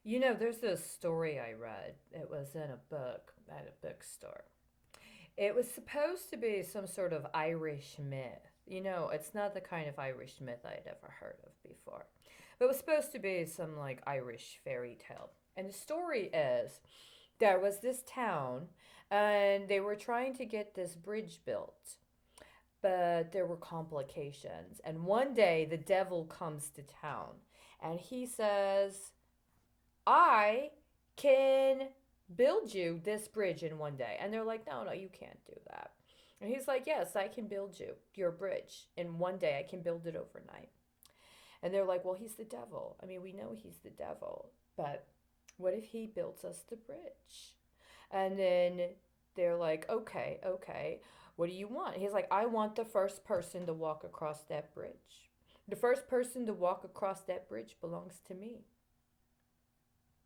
There's this story I read. It was in a book at a bookstore. It was supposed to be some sort of Irish myth. It's not the kind of Irish myth I'd ever heard of before. But it was supposed to be some like Irish fairy tale. And the story is there was this town and they were trying to get this bridge built, but there were complications. And one day the devil comes to town and he says, I can build you this bridge in one day. And they're like, no, no, you can't do that. And he's like, yes, I can build you your bridge in one day. I can build it overnight. And they're like, well, he's the devil. I mean, we know he's the devil, but what if he builds us the bridge? And then they're like, okay, okay, what do you want? He's like, I want the first person to walk across that bridge. The first person to walk across that bridge belongs to me.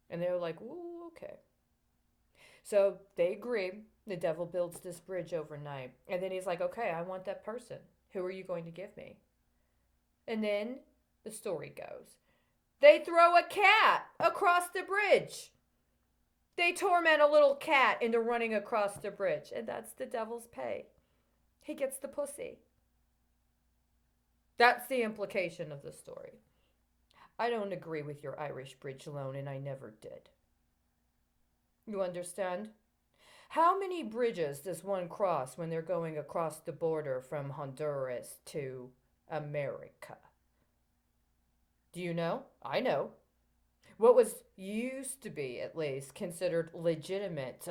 And they're like, ooh, okay. So they agree. The devil builds this bridge overnight. And then he's like, okay, I want that person. Who are you going to give me? And then the story goes they throw a cat across the bridge. They torment a little cat into running across the bridge. And that's the devil's pay. He gets the pussy. That's the implication of the story. I don't agree with your Irish bridge loan, and I never did. You understand? How many bridges does one cross when they're going across the border from Honduras to America? Do you know? I know. What was used to be, at least, considered legitimate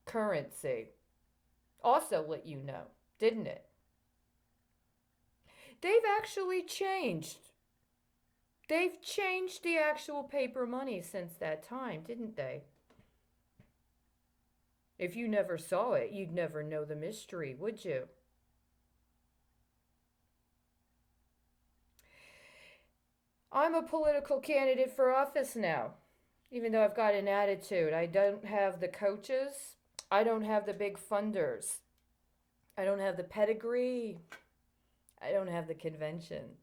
currency also let you know, didn't it? They've actually changed. They've changed the actual paper money since that time, didn't they? If you never saw it, you'd never know the mystery, would you? I'm a political candidate for office now, even though I've got an attitude. I don't have the coaches, I don't have the big funders, I don't have the pedigree, I don't have the conventions.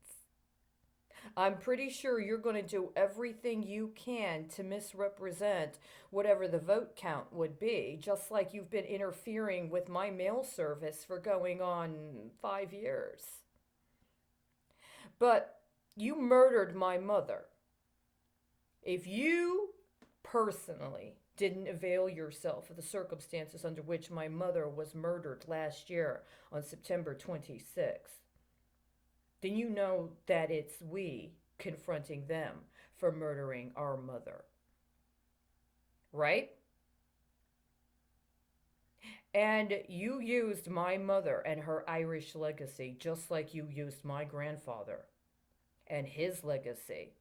I'm pretty sure you're going to do everything you can to misrepresent whatever the vote count would be, just like you've been interfering with my mail service for going on 5 years. But you murdered my mother. If you personally didn't avail yourself of the circumstances under which my mother was murdered last year on September 26th, then you know that it's we confronting them for murdering our mother. Right? And you used my mother and her Irish legacy just like you used my grandfather and his legacy.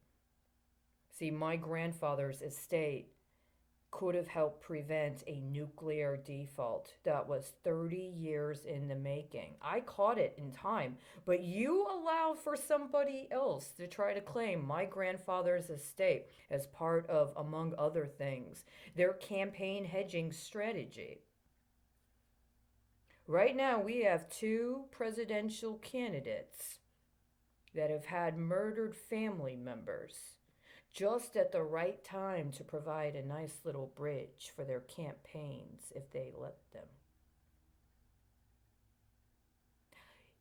See, my grandfather's estate could have helped prevent a nuclear default that was 30 years in the making. I caught it in time, but you allow for somebody else to try to claim my grandfather's estate as part of, among other things, their campaign hedging strategy. Right now, we have two presidential candidates that have had murdered family members just at the right time to provide a nice little bridge for their campaigns if they let them.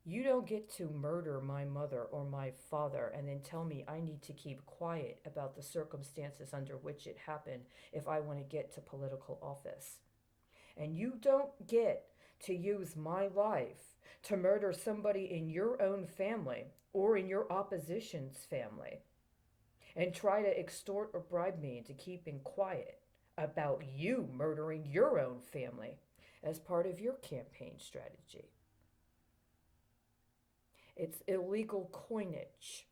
You don't get to murder my mother or my father and then tell me I need to keep quiet about the circumstances under which it happened if I want to get to political office. And you don't get to use my life to murder somebody in your own family or in your opposition's family and try to extort or bribe me into keeping quiet about you murdering your own family as part of your campaign strategy. It's illegal coinage.